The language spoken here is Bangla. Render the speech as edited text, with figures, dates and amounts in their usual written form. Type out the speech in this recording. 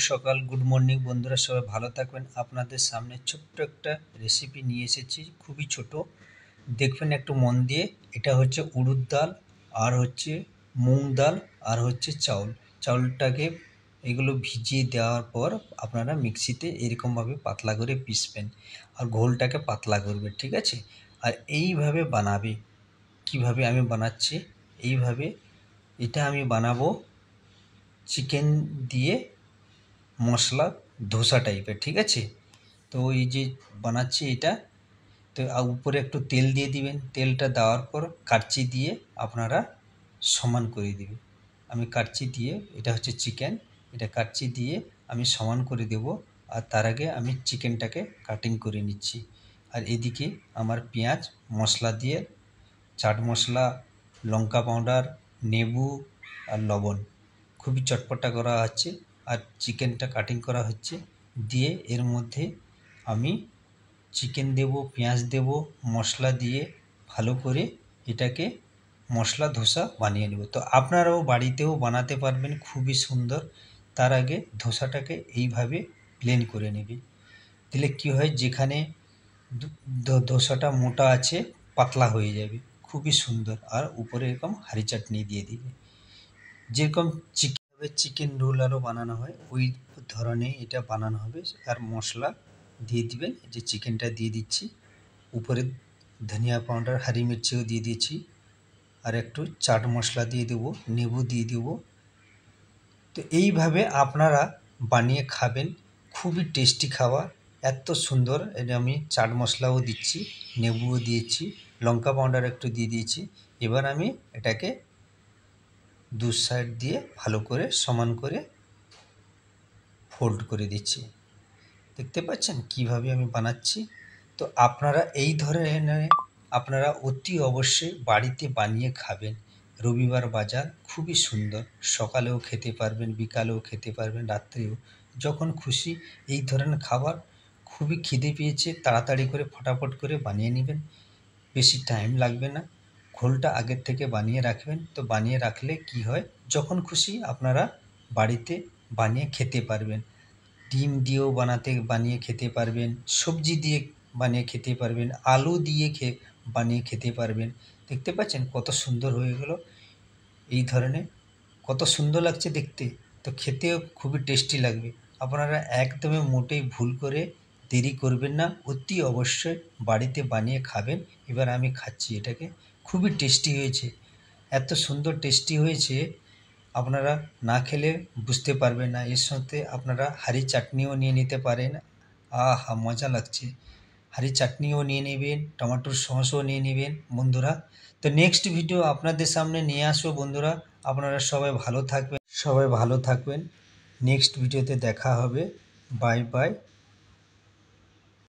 সকাল, গুড মর্নিং বন্ধুরা, সবাই ভালো থাকবেন। আপনাদের সামনে ছোট্ট একটা রেসিপি নিয়ে এসেছি, খুবই ছোট। দেখবেন একটু মন দিয়ে। এটা হচ্ছে উড়দ ডাল, আর হচ্ছে মুগ ডাল, আর হচ্ছে চাউলটাকে এগুলো ভিজিয়ে দেওয়ার পর আপনারা মিক্সিতে এরকমভাবে পাতলা করে পিসবেন, আর ঘোলটাকে পাতলা করবে, ঠিক আছে? আর এইভাবে বানাবে। কিভাবে আমি বানাচ্ছি এইভাবে। এটা আমি বানাবো চিকেন দিয়ে মশলা ধোসা টাইপের, ঠিক আছে? তো এই যে বানাচ্ছি এটা, তো উপরে একটু তেল দিয়ে দিবেন। তেলটা দেওয়ার পর কাচ্চি দিয়ে আপনারা সমান করে দিবেন। আমি কাচ্চি দিয়ে, এটা হচ্ছে চিকেন, এটা কাচ্চি দিয়ে আমি সমান করে দেব। আর তার আগে আমি চিকেনটাকে কাটিং করে নিচ্ছি। আর এদিকে আমার পেঁয়াজ মশলা দিয়ে, চাট মশলা, লঙ্কা পাউডার, লেবু আর লবণ খুবই চটপটা করা হচ্ছে। আর চিকেনটা কাটিং করা হচ্ছে, দিয়ে এর মধ্যে আমি চিকেন দেব, পেঁয়াজ দেব, মশলা দিয়ে ভালো করে এটাকে মশলা ধোসা বানিয়ে নেব। তো আপনারাও বাড়িতেও বানাতে পারবেন, খুবই সুন্দর। তার আগে ধোসাটাকে এইভাবে প্লেন করে নেবে। দিলে কী হয়, যেখানে ধোসাটা মোটা আছে পাতলা হয়ে যাবে, খুবই সুন্দর। আর উপরে এরকম হাঁড়ি চাটনি দিয়ে দিবে। যেরকম চিকেন রোল আরও বানানো হয়, ওই ধরনের এটা বানানো হবে। আর মশলা দিয়ে দিবেন, যে চিকেনটা দিয়ে দিচ্ছি, উপরে ধনিয়া পাউডার, হরি মির্চিও দিয়ে দিচ্ছি, আর একটু চাট মশলা দিয়ে দেবো, লেবু দিয়ে দেবো। তো এইভাবে আপনারা বানিয়ে খাবেন, খুবই টেস্টি খাবার, এত সুন্দর। এটা আমি চাট মশলাও দিচ্ছি, লেবুও দিয়েছি, লঙ্কা পাউডার একটু দিয়ে দিয়েছি। এবার আমি এটাকে দু সাইড দিয়ে ভালো করে সমান করে ফোল্ড করে দিচ্ছি। দেখতে পাচ্ছেন কিভাবে আমি বানাচ্ছি? তো আপনারা এই ধরনের আপনারা অতি অবশ্যই বাড়িতে বানিয়ে খাবেন। রবিবার বাজার খুবই সুন্দর, সকালেও খেতে পারবেন, বিকালেও খেতে পারবেন, রাত্রেও, যখন খুশি। এই ধরনের খাবার খুবই খিদে পেয়েছে, তাড়াতাড়ি করে ফটাফট করে বানিয়ে নেবেন, বেশি টাইম লাগবে না। ঘোলটা আগের থেকে বানিয়ে রাখবেন। তো বানিয়ে রাখলে কি হয়, যখন খুশি আপনারা বাড়িতে বানিয়ে খেতে পারবেন। ডিম দিয়েও বানিয়ে খেতে পারবেন, সবজি দিয়ে বানিয়ে খেতে পারবেন, আলু দিয়ে বানিয়ে খেতে পারবেন। দেখতে পাচ্ছেন কত সুন্দর হয়ে গেল। এই ধরনের কত সুন্দর লাগছে দেখতে, তো খেতেও খুবই টেস্টি লাগবে। আপনারা একদমই মোটেই ভুল করে দেরি করবেন না, অতি অবশ্যই বাড়িতে বানিয়ে খাবেন। এবার আমি খাচ্ছি এটাকে, খুবই টেস্টি হয়েছে, এত সুন্দর টেস্টি হয়েছে, আপনারা না খেলে বুঝতে পারবেন না। এর সাথে আপনারা হাঁড়ি চাটনিও নিয়ে নিতে পারেন। আহা, মজা লাগছে! হাঁড়ি চাটনিও নিয়ে নেবেন, টমেটোর সসও নিয়ে নেবেন বন্ধুরা। তো নেক্সট ভিডিও আপনাদের সামনে নিয়ে আসবো বন্ধুরা। আপনারা সবাই ভালো থাকবেন। নেক্সট ভিডিওতে দেখা হবে। Bye bye.